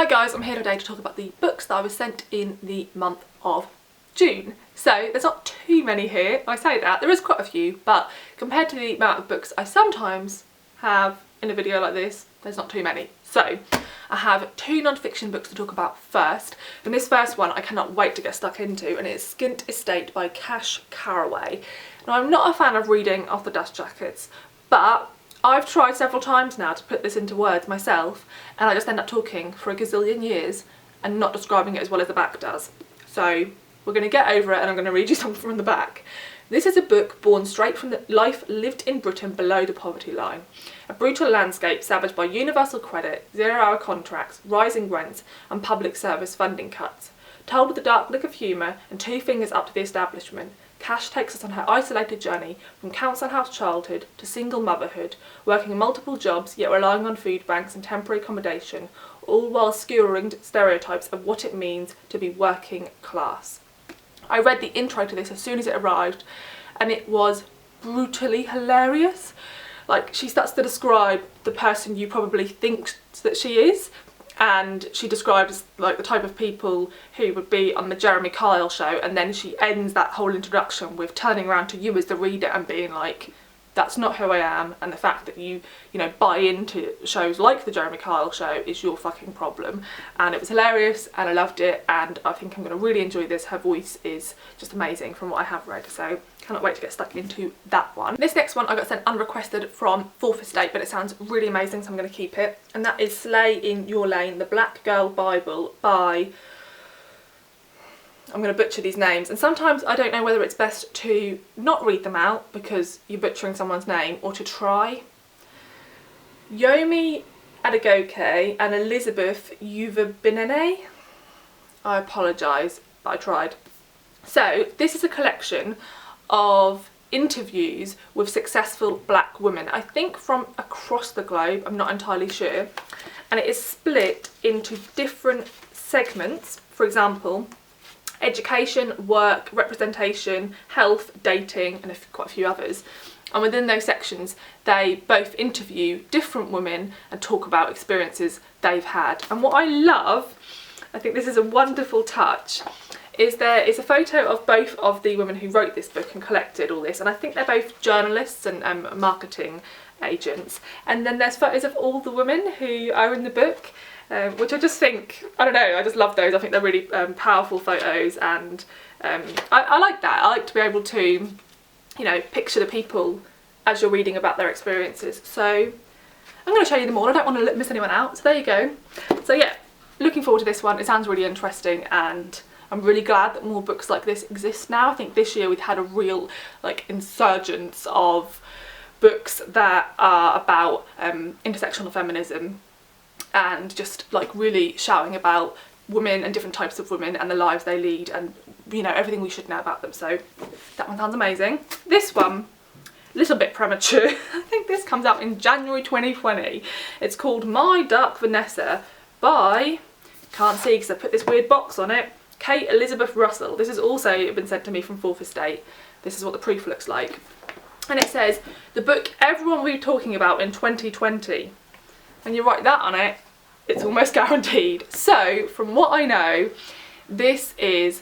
Hi guys, I'm here today to talk about the books that I was sent in the month of June. So there's not too many here. I say that, there is quite a few, but compared to the amount of books I sometimes have in a video like this, there's not too many. So I have two non-fiction books to talk about first, and this first one I cannot wait to get stuck into, and it's Skint Estate by Carraway. Now, I'm not a fan of reading off the dust jackets, but I've tried several times now to put this into words myself, and I just end up talking for a gazillion years and not describing it as well as the back does. So we're going to get over it, and I'm going to read you something from the back. This is a book born straight from the life lived in Britain below the poverty line. A brutal landscape savaged by universal credit, zero-hour contracts, rising rents and public service funding cuts. Told with a dark look of humour and two fingers up to the establishment, Cash takes us on her isolated journey from council house childhood to single motherhood, working multiple jobs yet relying on food banks and temporary accommodation, all while skewering stereotypes of what it means to be working class. I read the intro to this as soon as it arrived, and it was brutally hilarious. Like, she starts to describe the person you probably think that she is, and she describes like the type of people who would be on the Jeremy Kyle show, and then she ends that whole introduction with turning around to you as the reader and being like, that's not who I am, and the fact that you know, buy into shows like the Jeremy Kyle show is your fucking problem. And it was hilarious, and I loved it, and I think I'm going to really enjoy this. Her voice is just amazing from what I have read, so cannot wait to get stuck into that one. This next one I got sent unrequested from 4th Estate, but it sounds really amazing, so I'm going to keep it. And that is Slay in Your Lane, The Black Girl Bible by... I'm going to butcher these names, and sometimes I don't know whether it's best to not read them out because you're butchering someone's name, or to try. Yomi, Adegoke and Elizabeth Uviebinené. I apologise, but I tried. So this is a collection of interviews with successful black women, I think from across the globe, I'm not entirely sure, and it is split into different segments. For example, education, work, representation, health, dating, and quite a few others. And within those sections, they both interview different women and talk about experiences they've had. And what I love, I think this is a wonderful touch, is there is a photo of both of the women who wrote this book and collected all this, and I think they're both journalists and marketing agents. And then there's photos of all the women who are in the book, which I just think, I don't know, I just love those. I think they're really powerful photos, and I like that. I like to be able to, you know, picture the people as you're reading about their experiences. So I'm going to show you them all. I don't want to miss anyone out, so there you go. So yeah, looking forward to this one. It sounds really interesting, and I'm really glad that more books like this exist now. I think this year we've had a real like insurgence of books that are about intersectional feminism and just like really shouting about women and different types of women and the lives they lead, and you know, everything we should know about them. So that one sounds amazing. This one, a little bit premature. I think this comes out in January 2020. It's called My Duck Vanessa by, can't see because I put this weird box on it, Kate Elizabeth Russell. This has also been sent to me from 4th Estate. This is what the proof looks like. And it says, the book everyone will be talking about in 2020. And you write that on it, it's almost guaranteed. So, from what I know, this is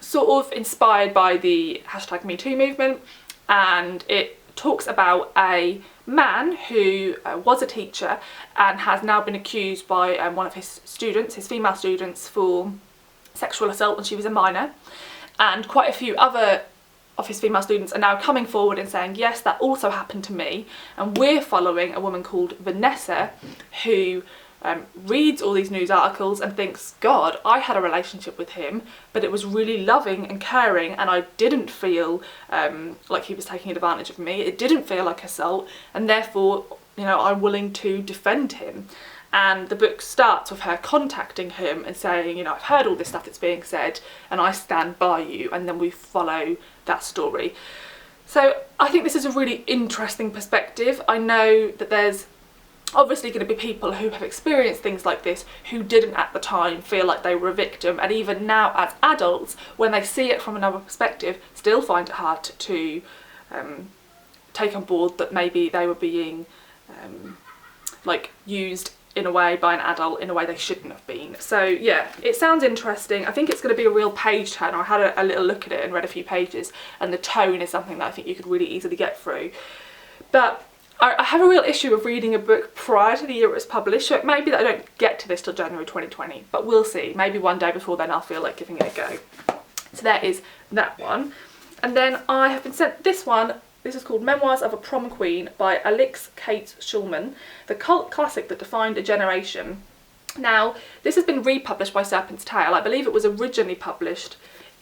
sort of inspired by the #MeToo movement, and it talks about a man who was a teacher and has now been accused by one of his students, his female students, for sexual assault when she was a minor, and quite a few other of his female students are now coming forward and saying, yes, that also happened to me. And we're following a woman called Vanessa who reads all these news articles and thinks, God, I had a relationship with him, but it was really loving and caring, and I didn't feel like he was taking advantage of me. It didn't feel like assault, and therefore, you know, I'm willing to defend him. And the book starts with her contacting him and saying, you know, I've heard all this stuff that's being said and I stand by you, and then we follow that story. So I think this is a really interesting perspective. I know that there's obviously going to be people who have experienced things like this who didn't at the time feel like they were a victim, and even now as adults, when they see it from another perspective, still find it hard to take on board that maybe they were being like used in a way by an adult in a way they shouldn't have been. So yeah, it sounds interesting. I think it's going to be a real page turner. I had a little look at it and read a few pages, and the tone is something that I think you could really easily get through. But I have a real issue of reading a book prior to the year it was published, so it may be that I don't get to this till January 2020, but we'll see. Maybe one day before then I'll feel like giving it a go. So there is that one. And then I have been sent this one. This is called Memoirs of a Prom Queen by Alix Shulman, the cult classic that defined a generation. Now, this has been republished by Serpent's Tail. I believe it was originally published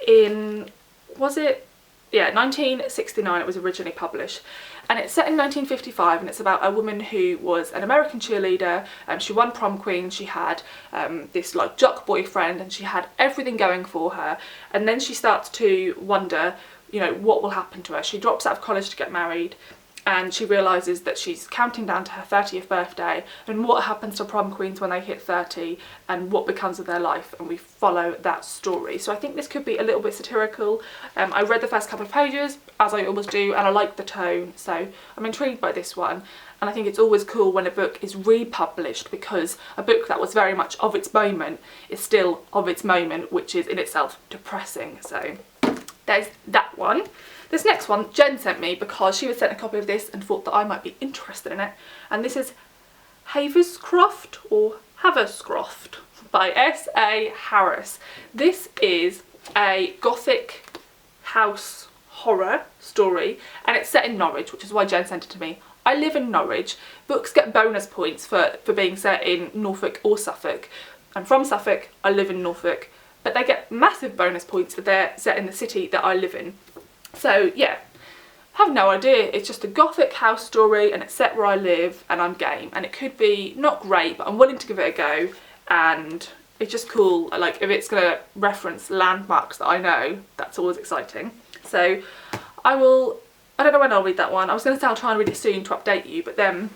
in, was it? Yeah, 1969 it was originally published. And it's set in 1955, and it's about a woman who was an American cheerleader, and she won prom queen. She had this like jock boyfriend, and she had everything going for her. And then she starts to wonder, you know, what will happen to her. She drops out of college to get married, and she realises that she's counting down to her 30th birthday, and what happens to prom queens when they hit 30 and what becomes of their life, and we follow that story. So I think this could be a little bit satirical. I read the first couple of pages, as I always do, and I like the tone, so I'm intrigued by this one. And I think it's always cool when a book is republished, because a book that was very much of its moment is still of its moment, which is in itself depressing. So there's that one. This next one Jen sent me because she was sent a copy of this and thought that I might be interested in it. And this is Havas Croft or Haverscroft by S.A. Harris. This is a gothic house horror story, and it's set in Norwich, which is why Jen sent it to me. I live in Norwich. Books get bonus points for being set in Norfolk or Suffolk. I'm from Suffolk, I live in Norfolk, but they get massive bonus points if they're set in the city that I live in. So yeah, I have no idea. It's just a gothic house story, and it's set where I live, and I'm game. And it could be not great, but I'm willing to give it a go, and it's just cool. Like, if it's going to reference landmarks that I know, that's always exciting. So I don't know when I'll read that one. I was going to say I'll try and read it soon to update you, but then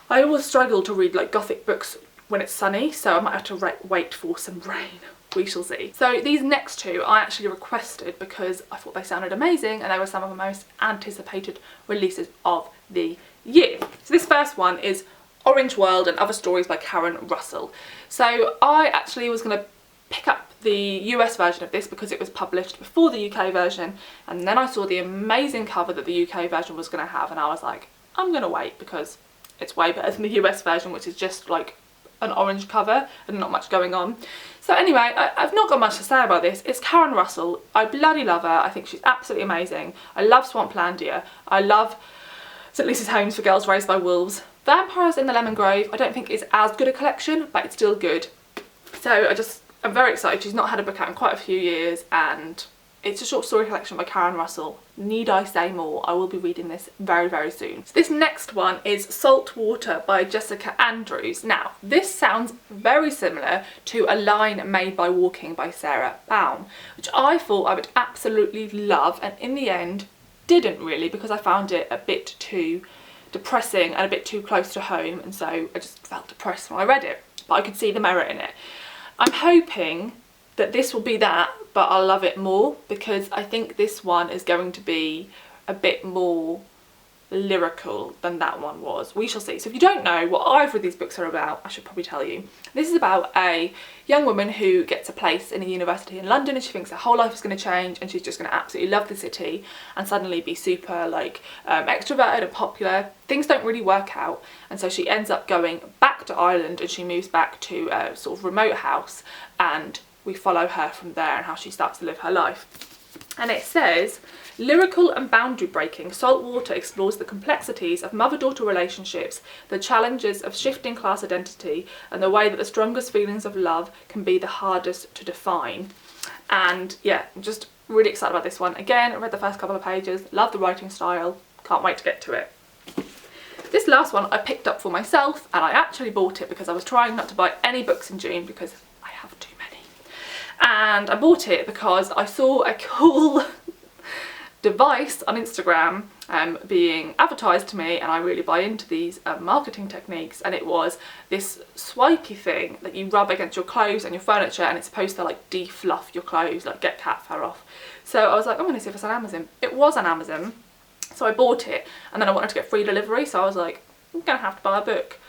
I always struggle to read like gothic books when it's sunny, so I might have to wait for some rain. We shall see. So these next two I actually requested because I thought they sounded amazing, and they were some of the most anticipated releases of the year. So this first one is Orange World and Other Stories by Karen Russell. So I actually was going to pick up the US version of this because it was published before the UK version, and then I saw the amazing cover that the UK version was going to have, and I was like, I'm going to wait because it's way better than the US version, which is just like an orange cover and not much going on. So anyway, I've not got much to say about this. It's Karen Russell. I bloody love her. I think she's absolutely amazing. I love Swamplandia. I love St. Lucy's Homes for Girls Raised by Wolves. Vampires in the Lemon Grove I don't think is as good a collection, but it's still good. So I'm very excited. She's not had a book out in quite a few years, and it's a short story collection by Karen Russell. Need I say more? I will be reading this very, very soon. So this next one is Saltwater by Jessica Andrews. Now, this sounds very similar to A Line Made by Walking by Sarah Baum, which I thought I would absolutely love, and in the end didn't really, because I found it a bit too depressing and a bit too close to home, and so I just felt depressed when I read it, but I could see the merit in it. I'm hoping that this will be that, but I'll love it more, because I think this one is going to be a bit more lyrical than that one was. We shall see. So if you don't know what either of these books are about, I should probably tell you. This is about a young woman who gets a place in a university in London, and she thinks her whole life is going to change, and she's just going to absolutely love the city and suddenly be super like extroverted and popular. Things don't really work out, and so she ends up going back to Ireland, and she moves back to a sort of remote house, and we follow her from there and how she starts to live her life. And it says, lyrical and boundary breaking, Saltwater explores the complexities of mother-daughter relationships, the challenges of shifting class identity, and the way that the strongest feelings of love can be the hardest to define. And yeah, I'm just really excited about this one. Again, I read the first couple of pages, love the writing style, can't wait to get to it. This last one I picked up for myself, and I actually bought it because I was trying not to buy any books in June because I have too many. And I bought it because I saw a cool device on Instagram being advertised to me, and I really buy into these marketing techniques, and it was this swipey thing that you rub against your clothes and your furniture, and it's supposed to like defluff your clothes, like get cat fur off. So I was like, I'm gonna see if it's on Amazon. It was on Amazon, so I bought it, and then I wanted to get free delivery, so I was like, I'm gonna have to buy a book.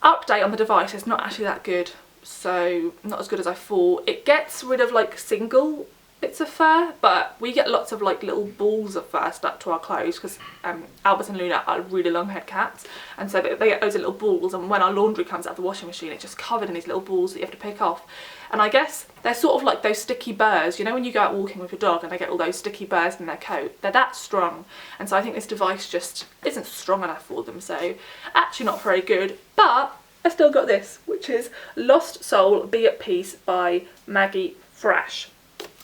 Update on the device, it's not actually that good, so not as good as I thought. It gets rid of like single bits of fur, but we get lots of like little balls of fur stuck to our clothes because Albus and Luna are really long haired cats, and so they get those little balls, and when our laundry comes out of the washing machine it's just covered in these little balls that you have to pick off. And I guess they're sort of like those sticky burrs, you know, when you go out walking with your dog and they get all those sticky burrs in their coat, they're that strong, and so I think this device just isn't strong enough for them, so actually not very good. But I still got this, which is Lost Soul, Be at Peace by Maggie Thrash.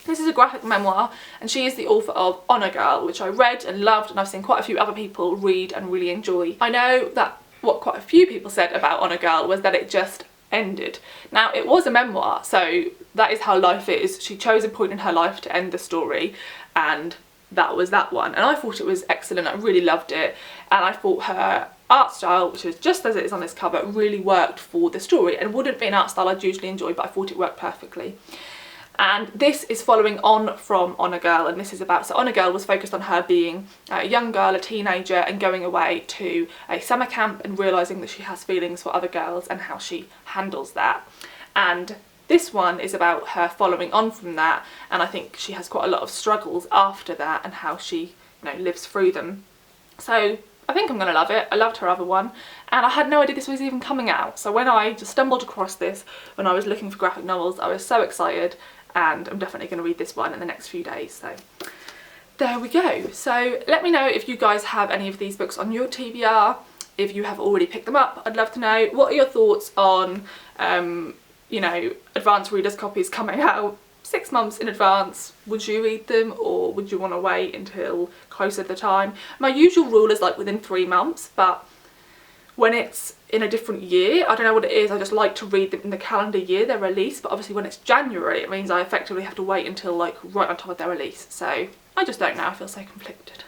This is a graphic memoir, and she is the author of Honor Girl, which I read and loved, and I've seen quite a few other people read and really enjoy. I know that what quite a few people said about Honor Girl was that it just ended. Now, it was a memoir, so that is how life is. She chose a point in her life to end the story, and that was that one. And I thought it was excellent. I really loved it, and I thought her art style, which is just as it is on this cover, really worked for the story, and wouldn't be an art style I'd usually enjoy, but I thought it worked perfectly. And this is following on from Honor Girl, and this is about, so Honor Girl was focused on her being a young girl, a teenager, and going away to a summer camp and realising that she has feelings for other girls and how she handles that. And this one is about her following on from that, and I think she has quite a lot of struggles after that and how she, you know, lives through them. So I think I'm going to love it. I loved her other one, and I had no idea this was even coming out. So when I just stumbled across this when I was looking for graphic novels, I was so excited, and I'm definitely going to read this one in the next few days. So there we go. So let me know if you guys have any of these books on your TBR, if you have already picked them up. I'd love to know. What are your thoughts on, you know, advanced readers copies coming out 6 months in advance? Would you read them, or would you want to wait until closer to the time? My usual rule is like within 3 months, but when it's in a different year, I don't know what it is, I just like to read them in the calendar year they're released, but obviously when it's January it means I effectively have to wait until like right on top of their release, so I just don't know, I feel so conflicted.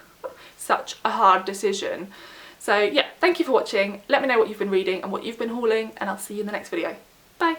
Such a hard decision. So yeah, thank you for watching. Let me know what you've been reading and what you've been hauling, and I'll see you in the next video. Bye!